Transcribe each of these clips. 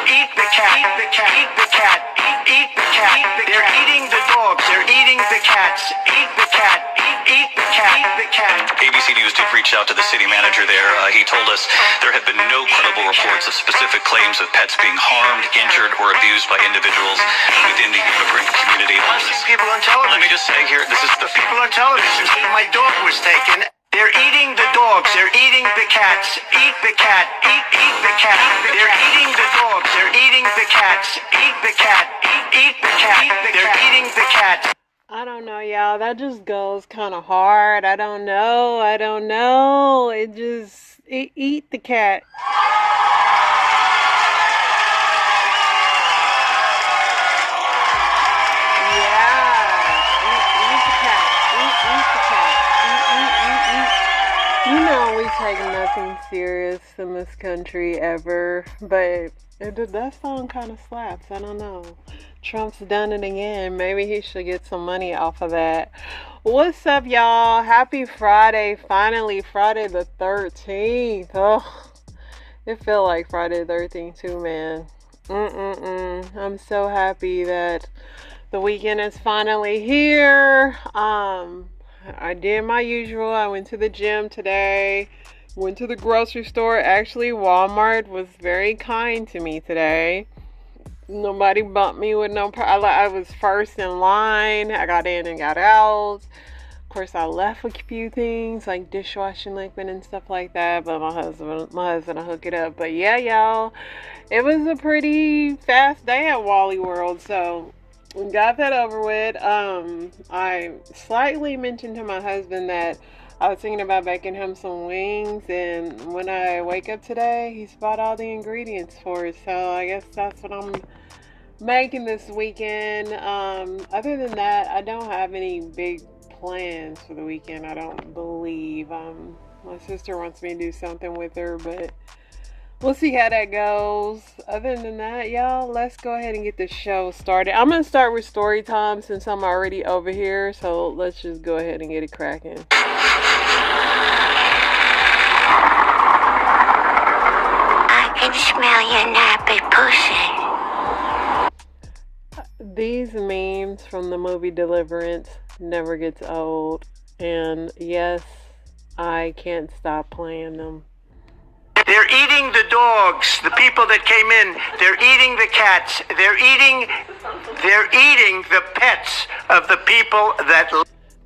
Eat the cat. Eat the cat. Eat the cat. Eat the cat. They're eating the dogs. They're eating the cats. Eat the cat. Eat the cat. Eat the cat. ABC News did reach out to the city manager there. He told us there have been no credible reports of specific claims of pets being harmed, injured, or abused by individuals within the immigrant community. I've seen people on television. Let me just say here, this is the People on television saying my dog was taken. They're eating the dogs. They're eating the cats. Eat the cat. Eat the cat. They're eating the dogs. They're eating the cats. Eat the cat. Eat the cat. They're eating the cats. I don't know, y'all. That just goes kind of hard. I don't know. It just... eat the cat. You know we take nothing serious in this country ever, but that song kind of slaps. I don't know. Trump's done it again. Maybe he should get some money off of that. What's up, y'all? Happy Friday. Finally, Friday the 13th. Oh, it felt like Friday the 13th too, man. I'm so happy that the weekend is finally here. I did my usual. I went to the gym today. Went to the grocery store. Actually, Walmart was very kind to me today. Nobody bumped me with no I was first in line. I got in and got out. Of course, I left a few things like dishwashing liquid and stuff like that. But my husband will hook it up. But yeah, y'all, it was a pretty fast day at Wally World. So we got that over with. I slightly mentioned to my husband that I was thinking about baking him some wings, and when I wake up today, he's bought all the ingredients for it. So I guess that's what I'm making this weekend. Other than that, I don't have any big plans for the weekend. I don't believe. My sister wants me to do something with her, but we'll see how that goes. Other than that, y'all, let's go ahead and get the show started. I'm going to start with story time since I'm already over here. So let's just go ahead and get it cracking. I can smell your nappy pussy. These memes from the movie Deliverance never gets old. And yes, I can't stop playing them. They're eating the dogs, the people that came in. They're eating the cats. They're eating the pets of the people that...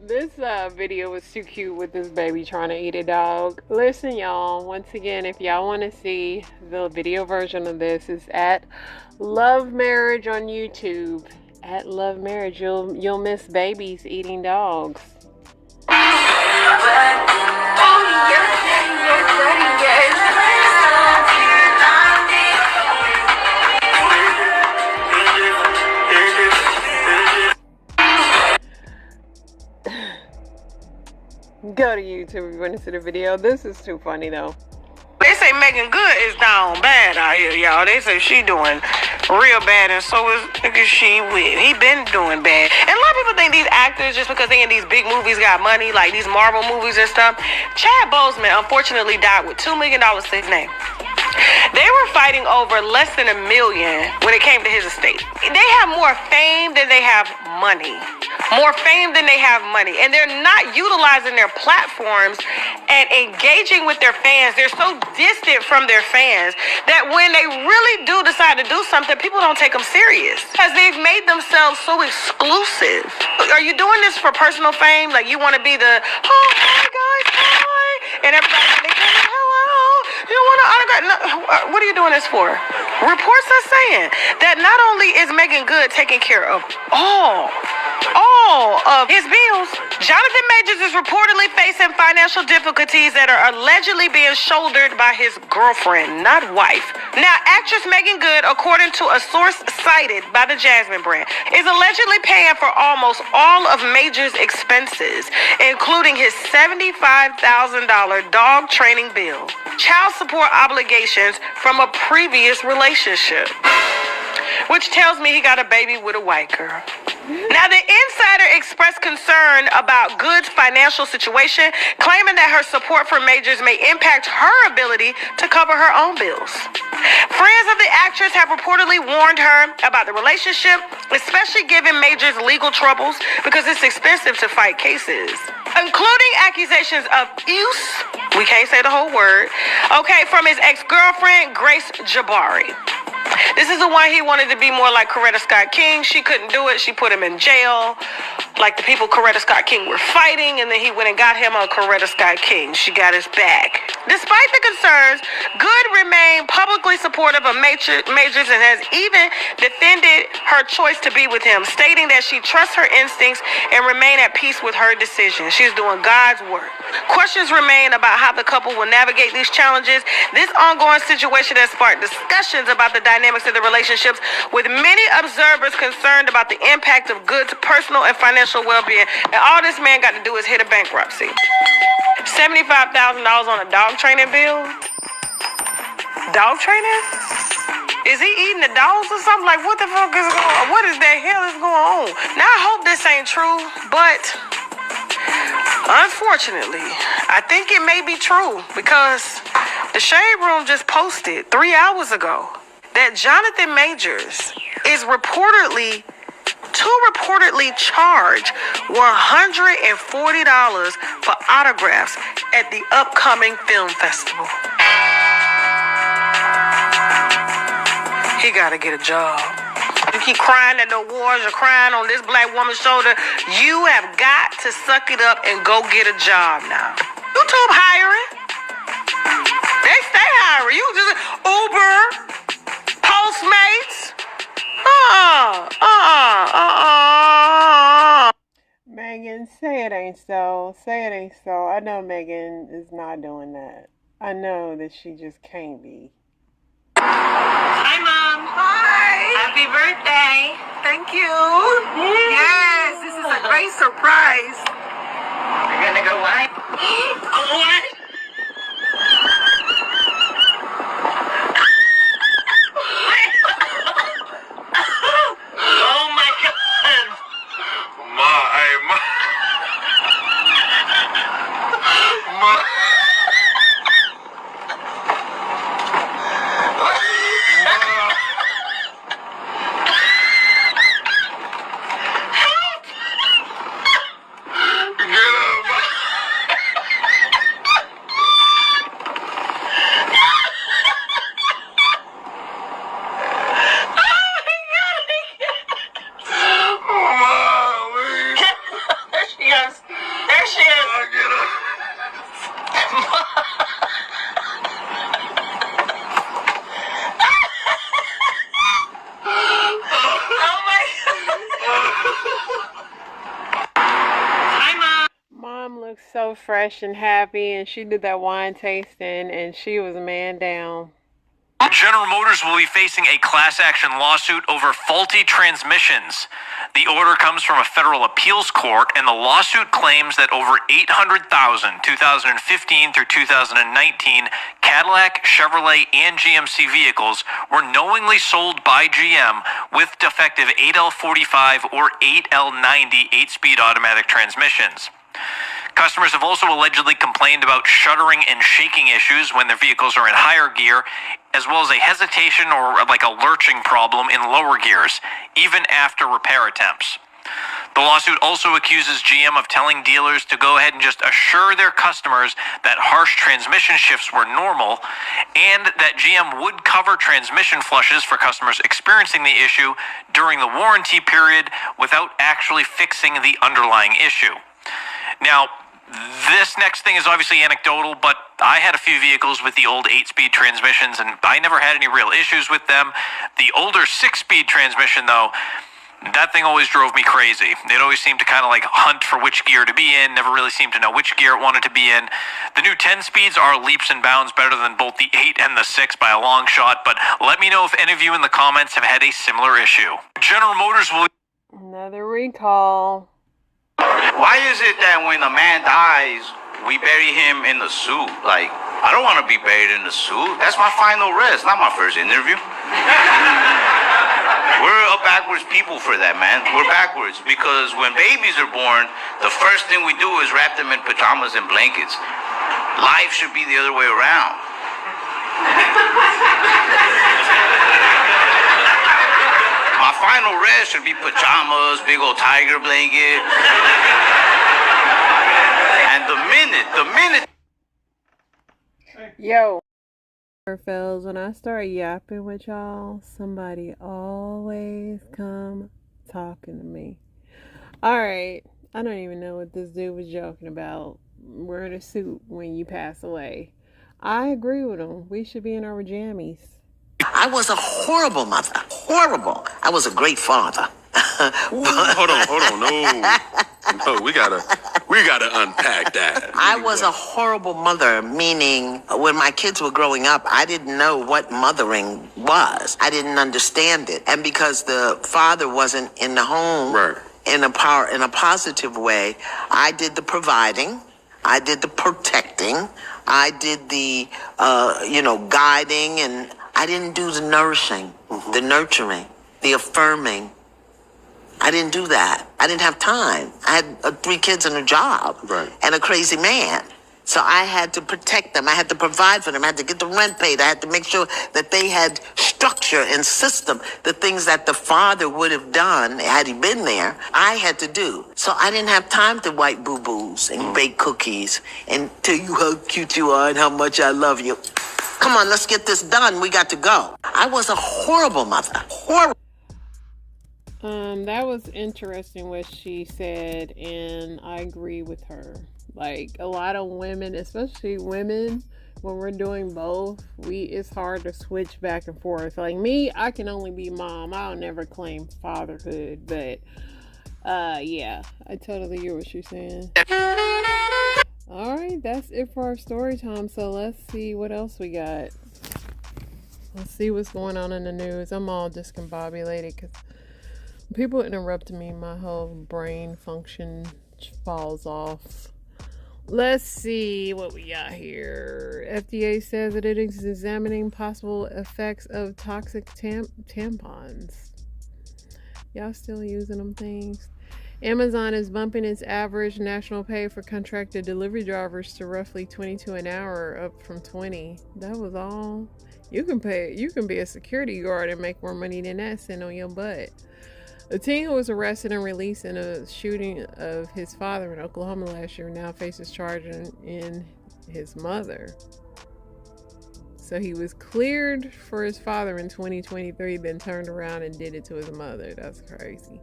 This video was too cute with this baby trying to eat a dog. Listen, y'all, once again, if y'all want to see the video version of this, it's at Love Marriage on YouTube. At Love Marriage, you'll miss babies eating dogs. Go to YouTube if you want to see the video. This is too funny though. They say Megan Good is down bad out here, y'all. They say she doing real bad, and so is nigga she with. He been doing bad. And a lot of people think these actors, just because they in these big movies, got money, like these Marvel movies and stuff. Chad Boseman unfortunately died with $2 million to his name. They were fighting over less than $1 million when it came to his estate. They have more fame than they have money. More fame than they have money. And they're not utilizing their platforms and engaging with their fans. They're so distant from their fans that when they really do decide to do something, people don't take them serious because they've made themselves so exclusive. Are you doing this for personal fame? Like you want to be the, oh, hi guys, hi. And everybody's like, hello. You want to autograph? No, what are you doing this for? Reports are saying that not only is Megan Good taking care of all of his bills, Jonathan Majors is reportedly facing financial difficulties that are allegedly being shouldered by his girlfriend, not wife. Now, actress Megan Good, according to a source cited by the Jasmine brand, is allegedly paying for almost all of Majors' expenses, including his $75,000 dog training bill, child support obligations from a previous relationship, which tells me he got a baby with a white girl. Now, the insider expressed concern about Good's financial situation, claiming that her support for Majors may impact her ability to cover her own bills. Friends of of the actors have reportedly warned her about the relationship, especially given Major's legal troubles, because it's expensive to fight cases, including accusations of abuse. We can't say the whole word. Okay, from his ex-girlfriend, Grace Jabari. This is the one he wanted to be more like Coretta Scott King. She couldn't do it. She put him in jail. Like the people Coretta Scott King were fighting, and then he went and got him on Coretta Scott King. She got his back. Despite the concerns, Good remained publicly supportive of Majors and has even defended her choice to be with him, stating that she trusts her instincts and remain at peace with her decision. She's doing God's work. Questions remain about how the couple will navigate these challenges. This ongoing situation has sparked discussions about the dynamics of the relationships, with many observers concerned about the impact of Good's personal and financial well-being. And all this man got to do is hit a bankruptcy. $75,000 on a dog training bill? Dog training? Is he eating the dogs or something? Like, what the fuck is going on? What is the hell is going on? Now, I hope this ain't true, but unfortunately, I think it may be true, because the Shade Room just posted 3 hours ago that Jonathan Majors is reportedly charged $140 for autographs at the upcoming film festival. He gotta get a job. You keep crying at the awards or crying on this black woman's shoulder, you have got to suck it up and go get a job now. YouTube hiring. They stay hiring. You just Uber, Postmates. Megan, say it ain't so. Say it ain't so. I know Megan is not doing that. I know that she just can't be. Hi, Mom. Hi. Happy birthday. Thank you. Yes, this is a great surprise. We're gonna go what? What? Oh my God. Ma, hey, ma. Ma. So fresh and happy, and she did that wine tasting, and she was a man down. General Motors will be facing a class action lawsuit over faulty transmissions. The order comes from a federal appeals court, and the lawsuit claims that over 800,000 2015 through 2019 Cadillac, Chevrolet, and GMC vehicles were knowingly sold by GM with defective 8L45 or 8L90 8-speed automatic transmissions. Customers have also allegedly complained about shuddering and shaking issues when their vehicles are in higher gear, as well as a hesitation or like a lurching problem in lower gears, even after repair attempts. The lawsuit also accuses GM of telling dealers to go ahead and just assure their customers that harsh transmission shifts were normal, and that GM would cover transmission flushes for customers experiencing the issue during the warranty period without actually fixing the underlying issue. Now, this next thing is obviously anecdotal, but I had a few vehicles with the old 8-speed transmissions, and I never had any real issues with them. The older 6-speed transmission, though, that thing always drove me crazy. It always seemed to kind of like hunt for which gear to be in, never really seemed to know which gear it wanted to be in. The new 10 speeds are leaps and bounds better than both the 8 and the 6 by a long shot, but let me know if any of you in the comments have had a similar issue. General Motors will... Another recall. Why is it that when a man dies, we bury him in the suit? Like, I don't want to be buried in the suit. That's my final rest, not my first interview. We're a backwards people for that, man. We're backwards because when babies are born, the first thing we do is wrap them in pajamas and blankets. Life should be the other way around. final rest should be pajamas, big old tiger blanket. And the minute. Yo. Fellas, when I start yapping with y'all, somebody always come talking to me. Alright, I don't even know what this dude was joking about. Wearing a suit when you pass away. I agree with him. We should be in our jammies. I was a horrible mother. Horrible. I was a great father. Hold on. No, we gotta unpack that. I was a horrible mother, meaning when my kids were growing up, I didn't know what mothering was. I didn't understand it. And because the father wasn't in the home Right. in a positive way, I did the providing, I did the protecting, I did the guiding, and I didn't do the nourishing, the nurturing, the affirming. I didn't do that. I didn't have time. I had 3 kids and a job, Right. and a crazy man. So I had to protect them. I had to provide for them. I had to get the rent paid. I had to make sure that they had structure and system. The things that the father would have done had he been there, I had to do. So I didn't have time to wipe boo-boos and bake cookies and tell you how cute you are and how much I love you. Come on, let's get this done. We got to go. I was a horrible mother. Horrible. That was interesting what she said, and I agree with her. Like, a lot of women, especially women, when we're doing both, it's hard to switch back and forth. Like me, I can only be mom. I'll never claim fatherhood, but yeah, I totally hear what you're saying. Alright, that's it for our story time. So let's see what else we got. Let's see what's going on in the news. I'm all discombobulated because people interrupt me, my whole brain function falls off. Let's see what we got here. FDA says that it is examining possible effects of toxic tampons. Y'all still using them things? Amazon is bumping its average national pay for contracted delivery drivers to roughly $22 an hour, up from $20. That was all. You can be a security guard and make more money than that sitting on your butt. A teen who was arrested and released in a shooting of his father in Oklahoma last year now faces charges in his mother. So he was cleared for his father in 2023, then turned around and did it to his mother. That's crazy.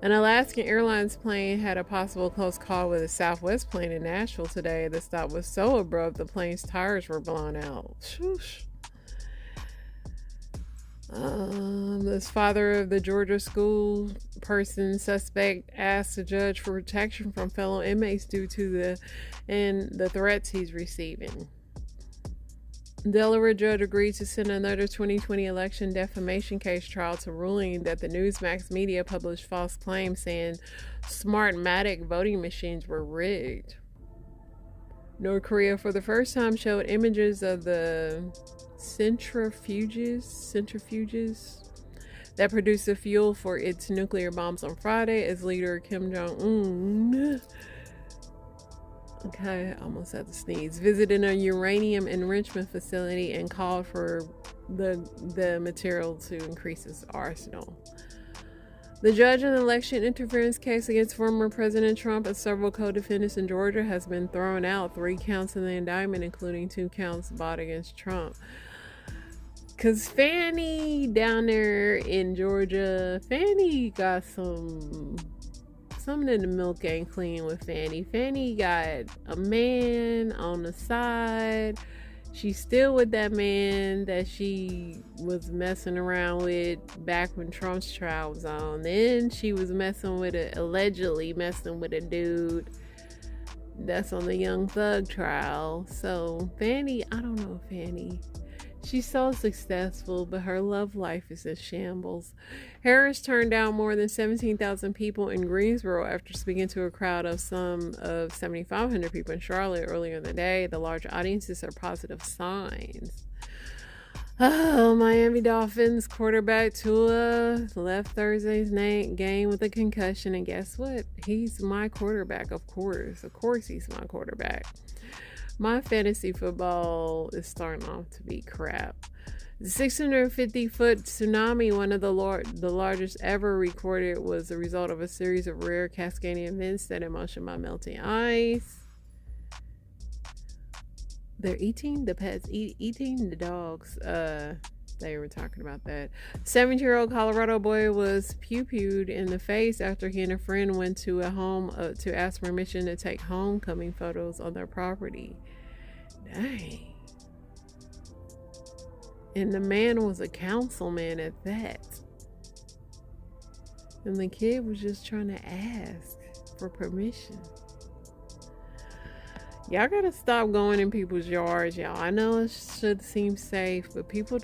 An Alaskan Airlines plane had a possible close call with a Southwest plane in Nashville today. The stop was so abrupt the plane's tires were blown out. Shoosh. This father of the Georgia school person suspect asked the judge for protection from fellow inmates due to the threats he's receiving. Delaware judge agreed to send another 2020 election defamation case trial to ruling that the Newsmax media published false claims saying Smartmatic voting machines were rigged. North Korea for the first time showed images of the centrifuges that produce the fuel for its nuclear bombs on Friday as leader Kim Jong-un, okay, almost had to sneeze, visited a uranium enrichment facility and called for the material to increase its arsenal. The judge in the election interference case against former President Trump and several co-defendants in Georgia has been thrown out. 3 counts in the indictment, including 2 counts brought against Trump. Because Fannie down there in Georgia, Fannie got something in the milk ain't clean with Fannie. Fannie got a man on the side. She's still with that man that she was messing around with back when Trump's trial was on. Then she was allegedly messing with a dude that's on the Young Thug trial. So Fannie, I don't know Fannie. She's so successful, but her love life is in shambles. Harris turned down more than 17,000 people in Greensboro after speaking to a crowd of 7,500 people in Charlotte earlier in the day. The large audiences are positive signs. Oh, Miami Dolphins quarterback Tua left Thursday's game with a concussion, and guess what? He's my quarterback, of course. Of course he's my quarterback. My fantasy football is starting off to be crap. The 650-foot tsunami, one of the largest ever recorded, was the result of a series of rare cascading events set in motion by melting ice. They're eating the pets, eating the dogs. They were talking about that. 17-year-old Colorado boy was pew-pewed in the face after he and a friend went to a home to ask permission to take homecoming photos on their property. Dang. And the man was a councilman at that. And the kid was just trying to ask for permission. Y'all gotta stop going in people's yards, y'all. I know it should seem safe, but people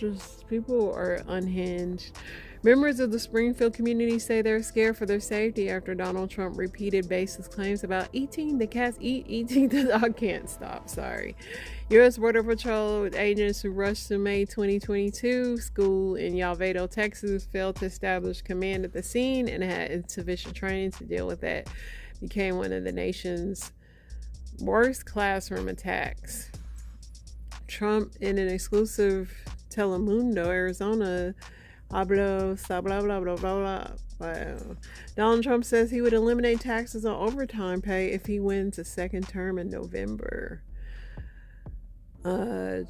are unhinged. Members of the Springfield community say they're scared for their safety after Donald Trump repeated baseless claims about eating the cats, eating the dog. Can't stop, sorry. U.S. Border Patrol agents who rushed to May 2022 school in Yalvado, Texas, failed to establish command at the scene and had insufficient training to deal with that. Became one of the nation's worst classroom attacks. Trump, in an exclusive Telemundo, Arizona, blah blah blah blah blah blah. Wow. Donald Trump says he would eliminate taxes on overtime pay if he wins a second term in November.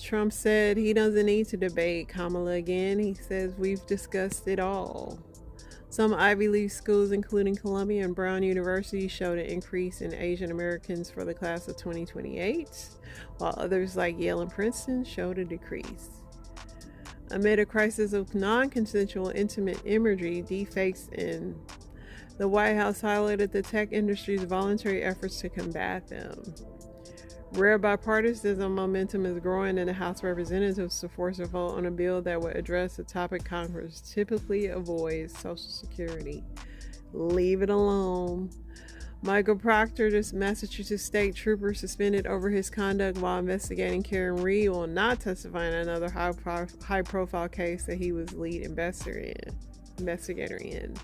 Trump said he doesn't need to debate Kamala again. He says we've discussed it all. Some Ivy League schools, including Columbia and Brown University, showed an increase in Asian Americans for the class of 2028, while others like Yale and Princeton showed a decrease. Amid a crisis of non-consensual intimate imagery, deepfakes, and the White House highlighted the tech industry's voluntary efforts to combat them. Rare bipartisan momentum is growing in the House of Representatives to force a vote on a bill that would address a topic Congress typically avoids: Social Security. Leave it alone. Michael Proctor, this Massachusetts state trooper suspended over his conduct while investigating Karen Reed, will not testify in another high-profile case that he was lead investigator in.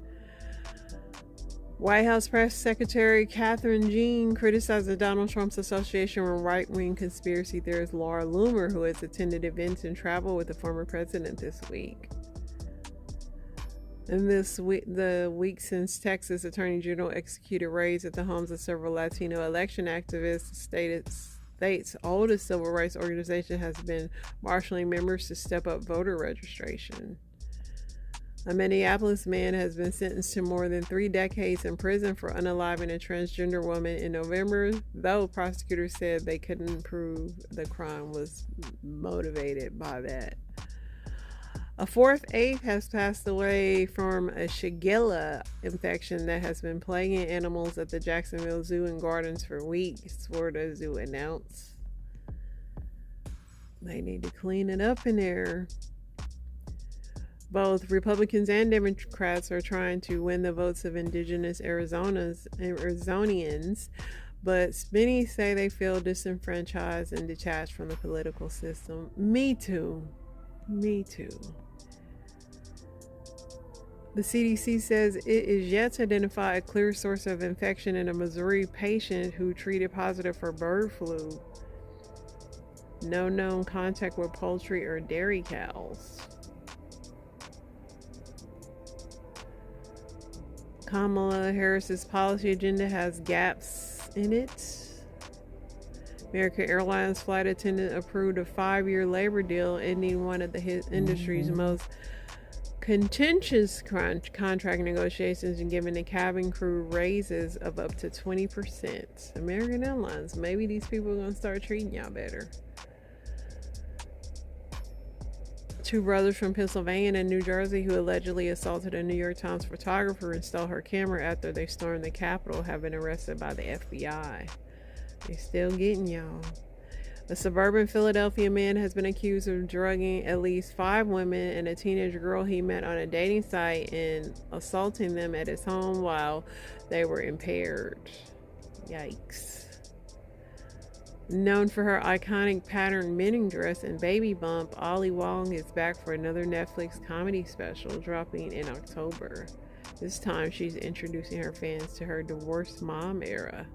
White House Press Secretary Catherine Jean criticized Donald Trump's association with right-wing conspiracy theorist Laura Loomer, who has attended events and traveled with the former president this week. In the week since Texas Attorney General executed raids at the homes of several Latino election activists, the state's oldest civil rights organization has been marshaling members to step up voter registration. A Minneapolis man has been sentenced to more than 3 decades in prison for unaliving a transgender woman in November, though prosecutors said they couldn't prove the crime was motivated by that. A fourth ape has passed away from a Shigella infection that has been plaguing animals at the Jacksonville Zoo and Gardens for weeks, Florida Zoo announced. They need to clean it up in there. Both Republicans and Democrats are trying to win the votes of indigenous Arizonians, but many say they feel disenfranchised and detached from the political system. Me too. The CDC says it is yet to identify a clear source of infection in a Missouri patient who treated positive for bird flu. No known contact with poultry or dairy cows. Kamala Harris's policy agenda has gaps in it. American Airlines flight attendant approved a 5-year labor deal, ending one of the industry's most contentious contract negotiations and giving the cabin crew raises of up to 20%. American Airlines, maybe these people are going to start treating y'all better. 2 brothers from Pennsylvania and New Jersey who allegedly assaulted a New York Times photographer and stole her camera after they stormed the Capitol have been arrested by the FBI. They still getting y'all. A suburban Philadelphia man has been accused of drugging at least 5 women and a teenage girl he met on a dating site and assaulting them at his home while they were impaired. Yikes. Known for her iconic patterned mending dress and baby bump, Ali Wong is back for another Netflix comedy special dropping in October. This time she's introducing her fans to her divorced mom era.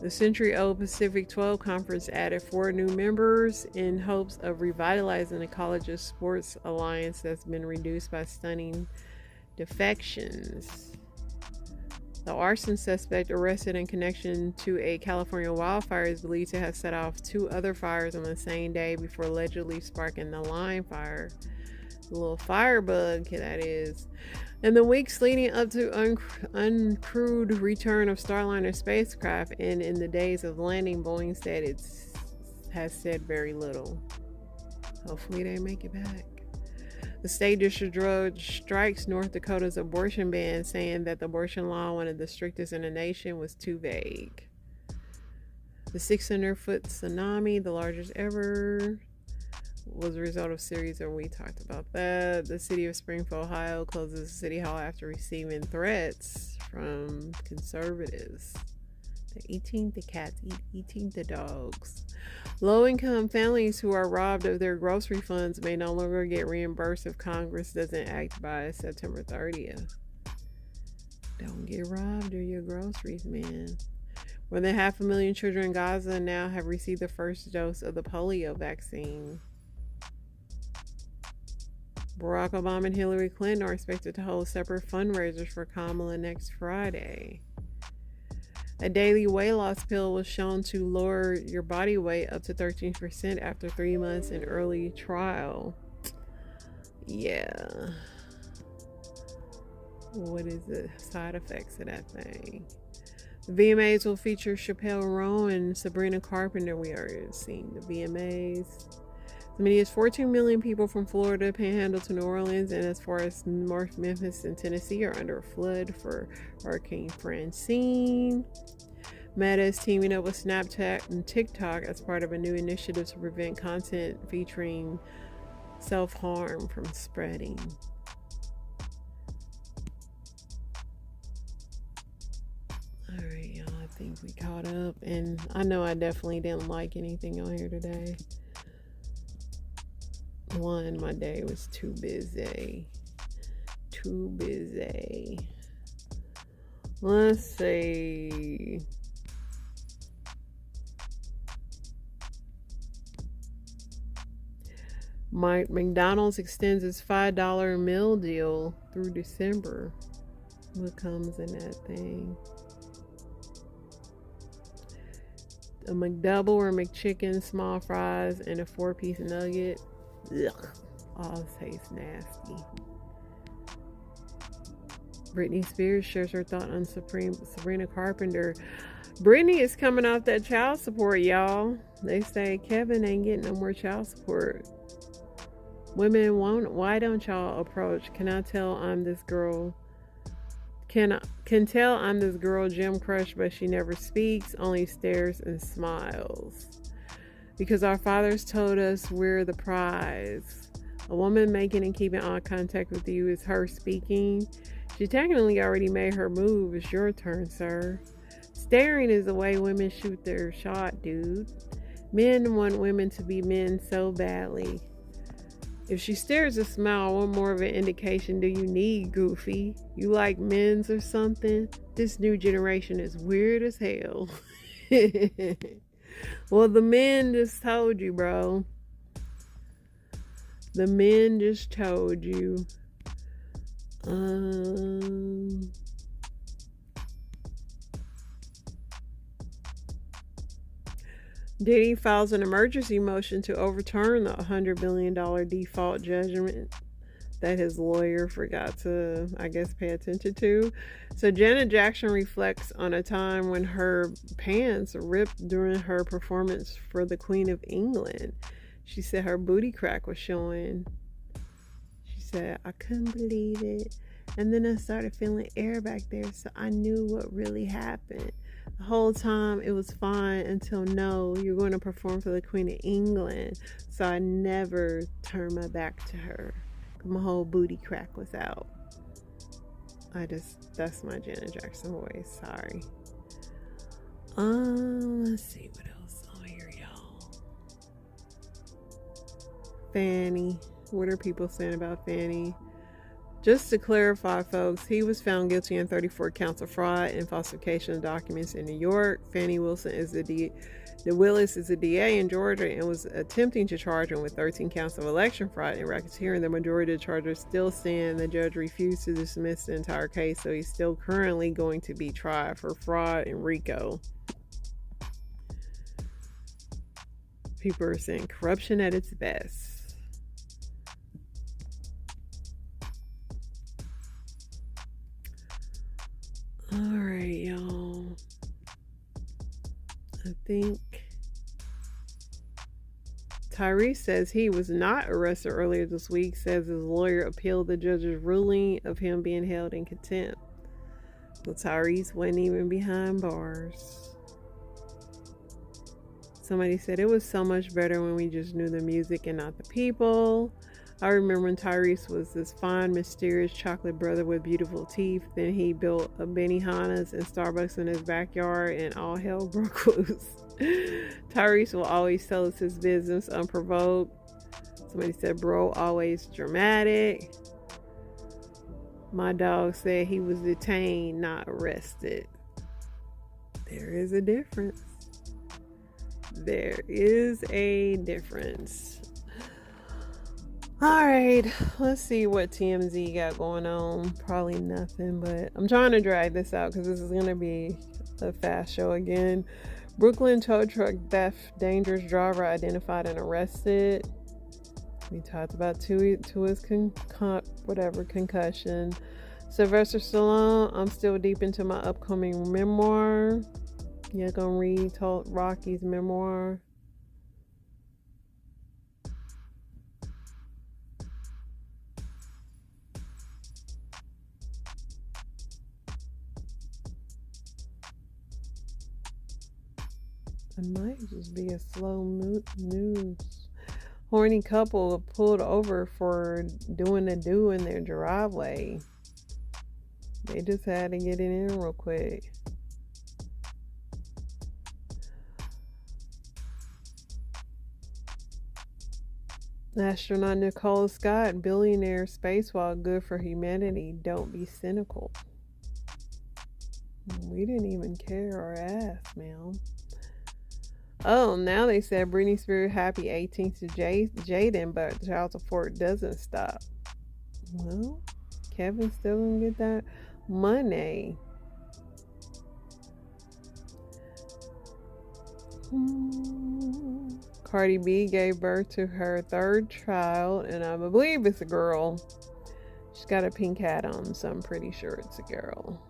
The century-old Pacific 12 Conference added 4 new members in hopes of revitalizing the college's sports alliance that's been reduced by stunning defections. The arson suspect arrested in connection to a California wildfire is believed to have set off 2 other fires on the same day before allegedly sparking the line fire. The little firebug, that is. In the weeks leading up to uncrewed return of Starliner spacecraft and in the days of landing, Boeing said it has said very little. Hopefully they make it back. The state district judge strikes North Dakota's abortion ban, saying that the abortion law, one of the strictest in the nation, was too vague. The 600-foot tsunami, the largest ever, was a result of series, and we talked about that. The city of Springfield, Ohio, closes the city hall after receiving threats from conservatives. They're eating the cats, eating the dogs. Low-income families who are robbed of their grocery funds may no longer get reimbursed if Congress doesn't act by September 30th. Don't get robbed of your groceries, man. More than 500,000 children in Gaza now have received the first dose of the polio vaccine. Barack Obama and Hillary Clinton are expected to hold separate fundraisers for Kamala next Friday. A daily weight loss pill was shown to lower your body weight up to 13% after 3 months in early trial. Yeah. What is the side effects of that thing? The VMAs will feature Chappelle Roan and Sabrina Carpenter. We already seen the VMAs. As many as 14 million people from Florida, Panhandle to New Orleans, and as far as North Memphis and Tennessee are under a flood for Hurricane Francine. Meta is teaming up with Snapchat and TikTok as part of a new initiative to prevent content featuring self-harm from spreading. Alright, y'all, I think we caught up, and I know I definitely didn't like anything on here today. One, my day was too busy. Let's see. McDonald's extends its $5 meal deal through December. What comes in that thing? A McDouble or McChicken, small fries, and a 4-piece nugget. Ugh, all tastes nasty. Britney Spears shares her thought on Sabrina Carpenter. Britney is coming off that child support, y'all. They say Kevin ain't getting no more child support. Women won't. Why don't y'all approach? Can tell I'm this girl Jim crush, but she never speaks, only stares and smiles. Because our fathers told us we're the prize. A woman making and keeping eye contact with you is her speaking. She technically already made her move. It's your turn, sir. Staring is the way women shoot their shot, dude. Men want women to be men so badly. If she stares a smile, what more of an indication do you need, Goofy? You like men's or something? This new generation is weird as hell. Well, the men just told you, bro. The men just told you. Diddy files an emergency motion to overturn the $100 billion default judgment that his lawyer forgot to, I guess, pay attention to. So Janet Jackson reflects on a time when her pants ripped during her performance for the Queen of England. She said her booty crack was showing. She said, I couldn't believe it. And then I started feeling air back there, so I knew what really happened. The whole time it was fine until, no, you're going to perform for the Queen of England. So I never turned my back to her. My whole booty crack was out. That's my Janet Jackson voice. Sorry. Let's see what else on here, y'all. Fanny. What are people saying about Fanny? Just to clarify, folks, he was found guilty on 34 counts of fraud and falsification of documents in New York. Fannie Wilson is the Willis is a DA in Georgia and was attempting to charge him with 13 counts of election fraud and racketeering. The majority of the charges still stand. The judge refused to dismiss the entire case, so he's still currently going to be tried for fraud and RICO. People are saying corruption at its best. All right, y'all. I think Tyrese says he was not arrested earlier this week, says his lawyer appealed the judge's ruling of him being held in contempt. So Tyrese wasn't even behind bars. Somebody said it was so much better when we just knew the music and not the people. I remember when Tyrese was this fine, mysterious chocolate brother with beautiful teeth. Then he built a Benihana's and Starbucks in his backyard, and all hell broke loose. Tyrese will always tell us his business unprovoked. Somebody said, bro, always dramatic. My dog said he was detained, not arrested. There is a difference. There is a difference. All right, let's see what TMZ got going on. Probably nothing, but I'm trying to drag this out because this is going to be a fast show again. Brooklyn tow truck theft, dangerous driver identified and arrested. We talked about to his concussion. Sylvester Stallone, I'm still deep into my upcoming memoir. You're going to read Rocky's memoir. It might just be a slow news. Horny couple pulled over for doing a do in their driveway. They just had to get it in real quick. Astronaut Nicole Scott, billionaire spacewalk, good for humanity. Don't be cynical. We didn't even care or ask, man. Oh, now they said Britney Spears happy 18th to Jaden, but child support doesn't stop. Well, Kevin's still gonna get that money. Cardi B gave birth to her third child, and I believe it's a girl. She's got a pink hat on, so I'm pretty sure it's a girl.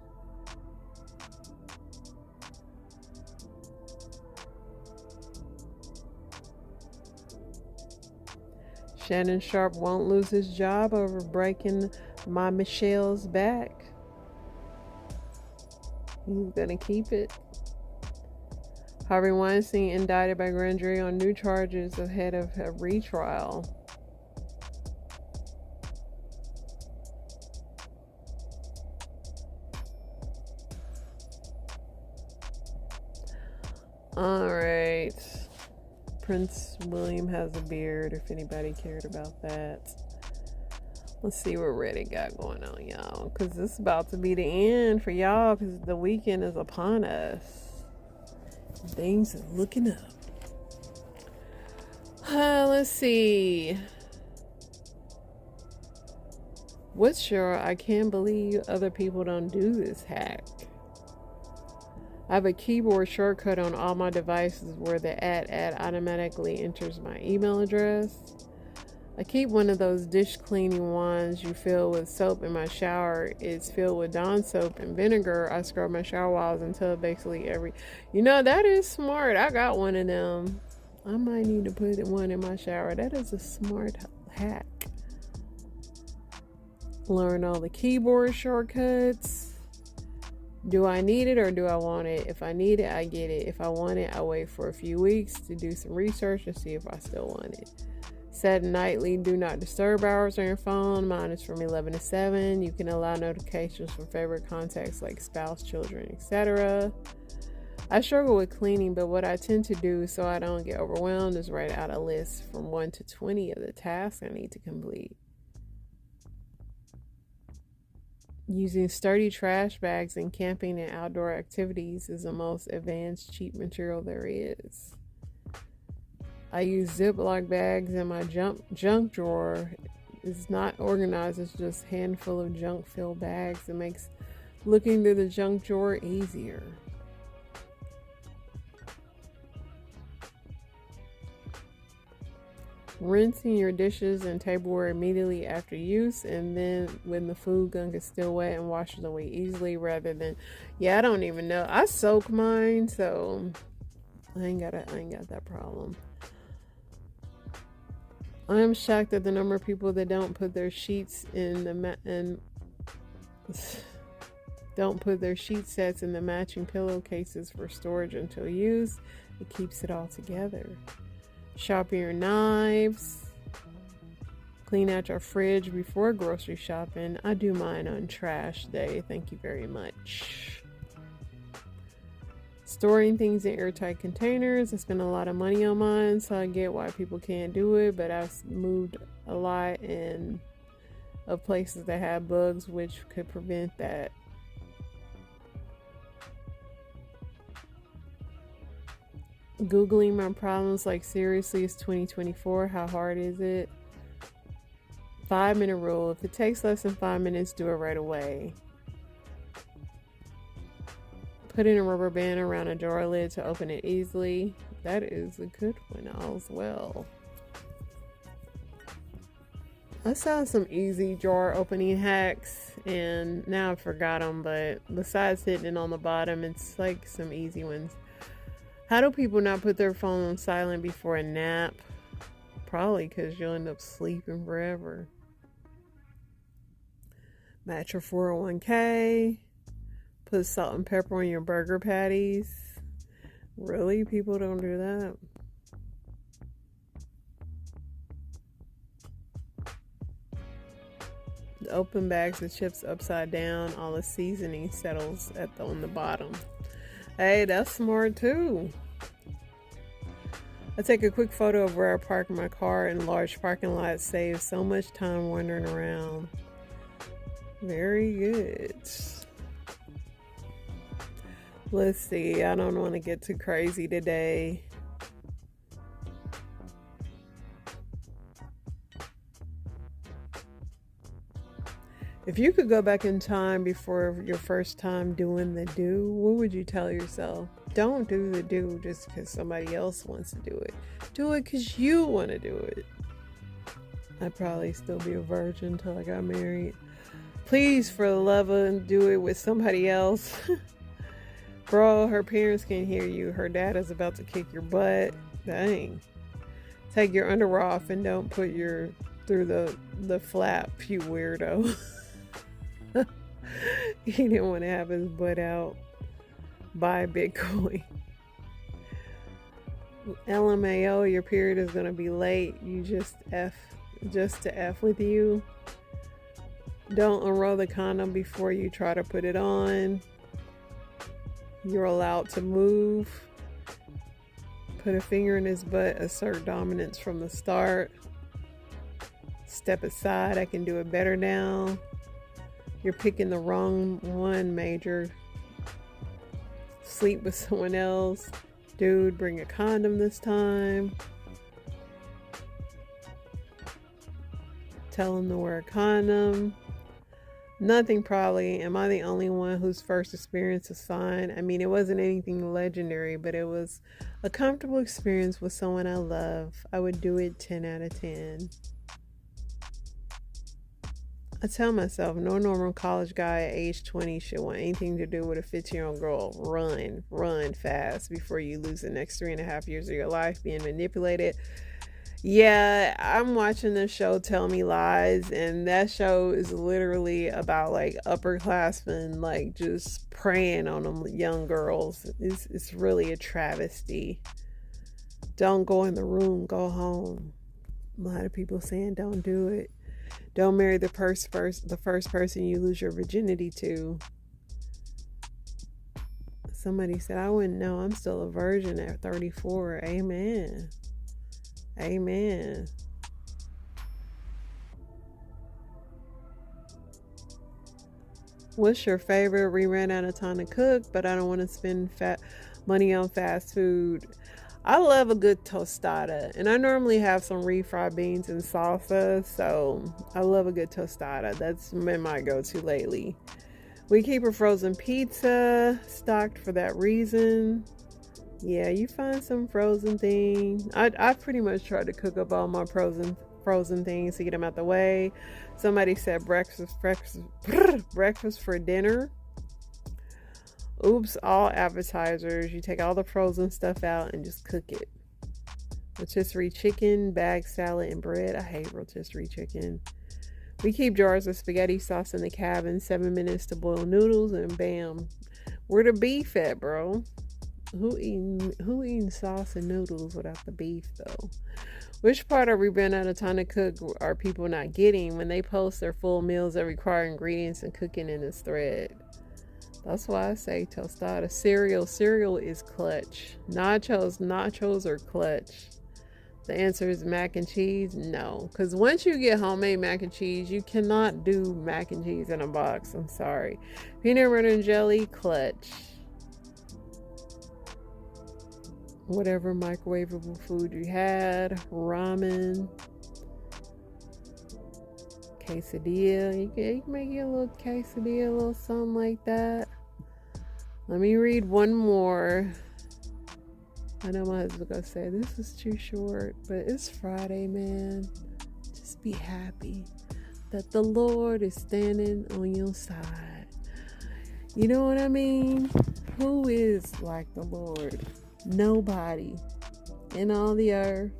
Shannon Sharp won't lose his job over breaking my Michelle's back. He's gonna keep it. Harvey Weinstein indicted by grand jury on new charges ahead of a retrial. All right. Prince William has a beard, if anybody cared about that. Let's see what Reddit got going on, y'all. Because this is about to be the end for y'all, because the weekend is upon us. Things are looking up. Let's see. What's your I can't believe other people don't do this hack? I have a keyboard shortcut on all my devices where the ad automatically enters my email address. I keep one of those dish cleaning wands you fill with soap in my shower. It's filled with Dawn soap and vinegar. I scrub my shower walls until basically that is smart. I got one of them. I might need to put one in my shower. That is a smart hack. Learn all the keyboard shortcuts. Do I need it or do I want it? If I need it, I get it. If I want it, I wait for a few weeks to do some research and see if I still want it. Set nightly do not disturb hours on your phone. Mine is from 11 to 7. You can allow notifications from favorite contacts like spouse, children, etc. I struggle with cleaning, but what I tend to do so I don't get overwhelmed is write out a list from 1 to 20 of the tasks I need to complete. Using sturdy trash bags in camping and outdoor activities is the most advanced, cheap material there is. I use Ziploc bags in my junk drawer. It's not organized, it's just a handful of junk-filled bags. It makes looking through the junk drawer easier. Rinsing your dishes and tableware immediately after use, and then when the food gunk is still wet, and wash it away easily rather than, I don't even know. I soak mine, so I ain't got that problem. I am shocked at the number of people that don't put their sheets in the don't put their sheet sets in the matching pillowcases for storage until used. It keeps it all together. Sharpen your knives. Clean out your fridge before grocery shopping. I do mine on trash day. Thank you very much. Storing things in airtight containers. I spend a lot of money on mine, so I get why people can't do it, but I've moved a lot of places that have bugs, which could prevent that. Googling my problems, like seriously, it's 2024. How hard is it? 5-minute rule. If it takes less than 5 minutes, do it right away. Putting a rubber band around a drawer lid to open it easily. That is a good one as well. I saw some easy drawer opening hacks, and now I forgot them, but besides hitting it on the bottom, it's like some easy ones. How do people not put their phone on silent before a nap? Probably because you'll end up sleeping forever. Match your 401k. Put salt and pepper on your burger patties. Really? People don't do that? Open bags of chips upside down. All the seasoning settles on the bottom. Hey, that's smart too. I take a quick photo of where I park my car in large parking lots. Saves so much time wandering around. Very good. Let's see. I don't want to get too crazy today. If you could go back in time before your first time doing the do, what would you tell yourself? Don't do the do just because somebody else wants to do it. Do it because you want to do it. I'd probably still be a virgin until I got married. Please, for the love of, do it with somebody else. Bro, her parents can't hear you. Her dad is about to kick your butt. Dang. Take your underwear off and don't put your through the flap, you weirdo. He didn't want to have his butt out. Buy Bitcoin. LMAO, your period is going to be late. You just to F with you. Don't unroll the condom before you try to put it on. You're allowed to move. Put a finger in his butt. Assert dominance from the start. Step aside. I can do it better now. You're picking the wrong one, Major. Sleep with someone else. Dude, bring a condom this time. Tell him to wear a condom. Nothing probably. Am I the only one whose first experience is fine? I mean, it wasn't anything legendary, but it was a comfortable experience with someone I love. I would do it 10 out of 10. I tell myself no normal college guy at age 20 should want anything to do with a 15-year-old girl. Run fast before you lose the next 3.5 years of your life being manipulated. Yeah, I'm watching the show Tell Me Lies, and that show is literally about like upperclassmen like just preying on them young girls. It's really a travesty. Don't go in the room, go home. A lot of people saying don't do it. Don't marry the first person you lose your virginity to. Somebody said, I wouldn't know. I'm still a virgin at 34. Amen. Amen. What's your favorite? We ran out of time to cook, but I don't want to spend money on fast food. I love a good tostada, and I normally have some refried beans and salsa, so I love a good tostada. That's been my go-to lately. We keep a frozen pizza stocked for that reason. Yeah, you find some frozen thing. I pretty much try to cook up all my frozen things to get them out the way. Somebody said breakfast for dinner. Oops, all appetizers. You take all the frozen stuff out and just cook it. Rotisserie chicken, bag salad, and bread. I hate rotisserie chicken. We keep jars of spaghetti sauce in the cabin. 7 minutes to boil noodles, and bam. Where the beef at, bro? Who eating sauce and noodles without the beef, though? Which part of we ran out of time to cook are people not getting when they post their full meals that require ingredients and cooking in this thread? That's why I say tostada. Cereal is clutch. Nachos are clutch. The answer is mac and cheese. No, because once you get homemade mac and cheese, you cannot do mac and cheese in a box. I'm sorry. Peanut butter and jelly, clutch. Whatever microwavable food you had, ramen, quesadilla. You can make you a little quesadilla, a little something like that. Let me read one more. I know my husband's gonna say this is too short, but it's Friday, man. Just be happy that the Lord is standing on your side. You know what I mean? Who is like the Lord? Nobody in all the earth,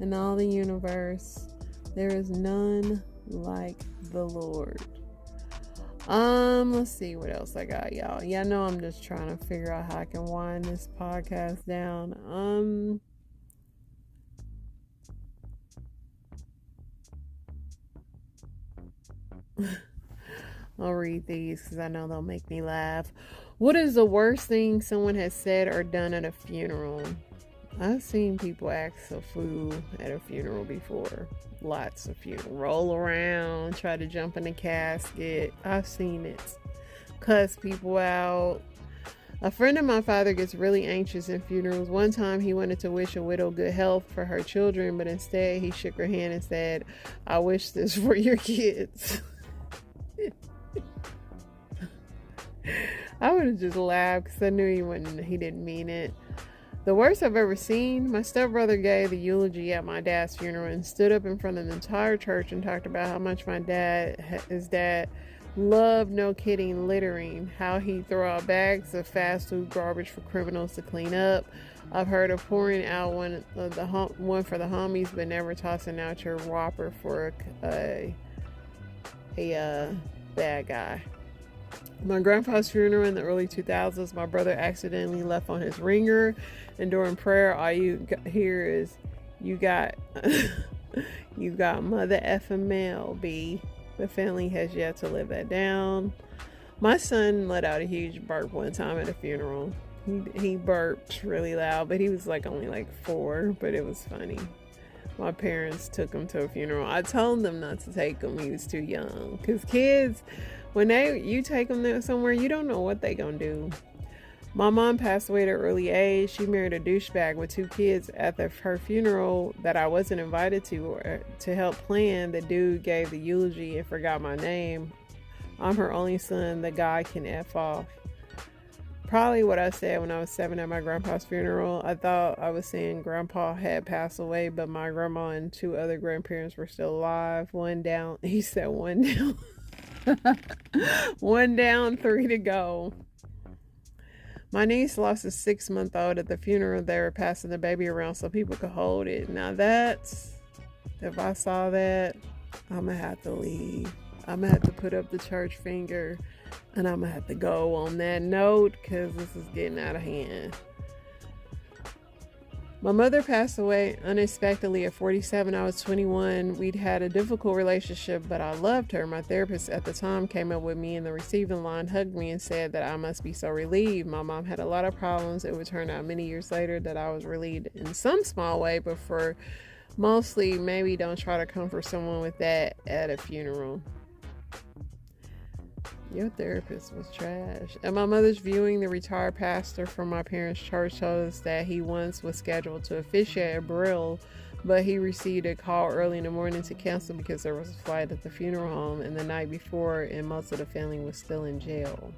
in all the universe. There is none like the Lord. Let's see what else I got, y'all. Yeah, I know I'm just trying to figure out how I can wind this podcast down. I'll read these because I know they'll make me laugh. What is the worst thing someone has said or done at a funeral? I've seen people act a fool at a funeral before. Lots of funerals. Roll around, try to jump in the casket. I've seen it. Cuss people out. A friend of my father gets really anxious in funerals. One time he wanted to wish a widow good health for her children, but instead he shook her hand and said, "I wish this for your kids." I would have just laughed because I knew he didn't mean it. The worst I've ever seen, my stepbrother gave the eulogy at my dad's funeral and stood up in front of the entire church and talked about how much his dad loved, no kidding, littering, how he throw out bags of fast food garbage for criminals to clean up. I've heard of pouring out one for the homies, but never tossing out your Whopper for a bad guy. My grandpa's funeral in the early 2000s, my brother accidentally left on his ringer, and during prayer, all you hear is, "You got, you got mother effing mail, B." The family has yet to live that down. My son let out a huge burp one time at a funeral. He burped really loud, but he was only 4, but it was funny. My parents took him to a funeral. I told them not to take him. He was too young. Because kids, when you take them there somewhere, you don't know what they gonna do. My mom passed away at an early age. She married a douchebag with 2 kids. At her funeral that I wasn't invited to help plan, the dude gave the eulogy and forgot my name. I'm her only son. The guy can F off. Probably what I said when I was 7 at my grandpa's funeral. I thought I was saying grandpa had passed away, but my grandma and 2 other grandparents were still alive. One down. He said one down. 1 down, 3 to go. My niece lost a 6-month-old at the funeral. They were passing the baby around so people could hold it. Now if I saw that, I'm gonna have to leave. I'm gonna have to put up the church finger, and I'm gonna have to go on that note because this is getting out of hand. My mother passed away unexpectedly at 47. I was 21. We'd had a difficult relationship, but I loved her. My therapist at the time came up with me in the receiving line, hugged me, and said that I must be so relieved. My mom had a lot of problems. It would turn out many years later that I was relieved in some small way, but for mostly, maybe don't try to comfort someone with that at a funeral. Your therapist was trash. At my mother's viewing, the retired pastor from my parents' church told us that he once was scheduled to officiate a burial, but he received a call early in the morning to cancel because there was a fight at the funeral home and the night before, and most of the family was still in jail.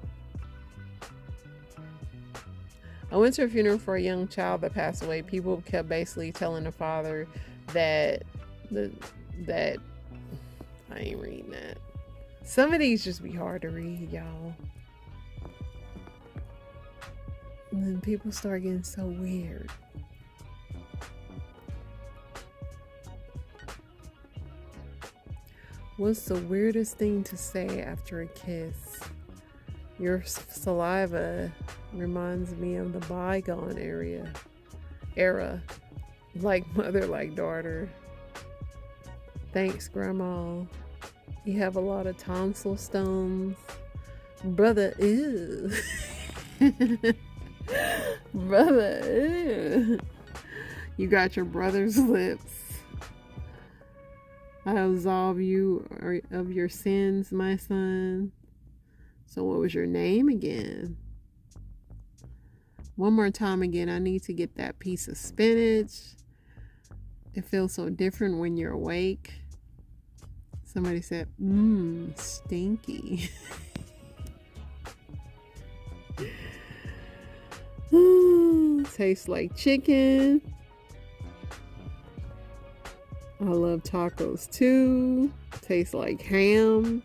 I went to a funeral for a young child that passed away. People kept basically telling the father that I ain't reading that. Some of these just be hard to read, y'all. And then people start getting so weird. What's the weirdest thing to say after a kiss? Your saliva reminds me of the bygone era. Like mother, like daughter. Thanks, Grandma. You have a lot of tonsil stones. Brother, ew. Brother, ew. You got your brother's lips. I absolve you of your sins, my son. So what was your name again? One more time again. I need to get that piece of spinach. It feels so different when you're awake. Somebody said, stinky. Tastes like chicken. I love tacos too. Tastes like ham.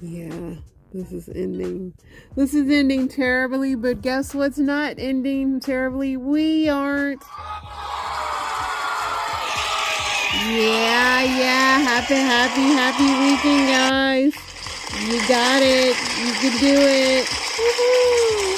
Yeah, this is ending terribly, but guess what's not ending terribly? We aren't. Yeah. Happy weekend, guys. You got it. You can do it. Woo-hoo.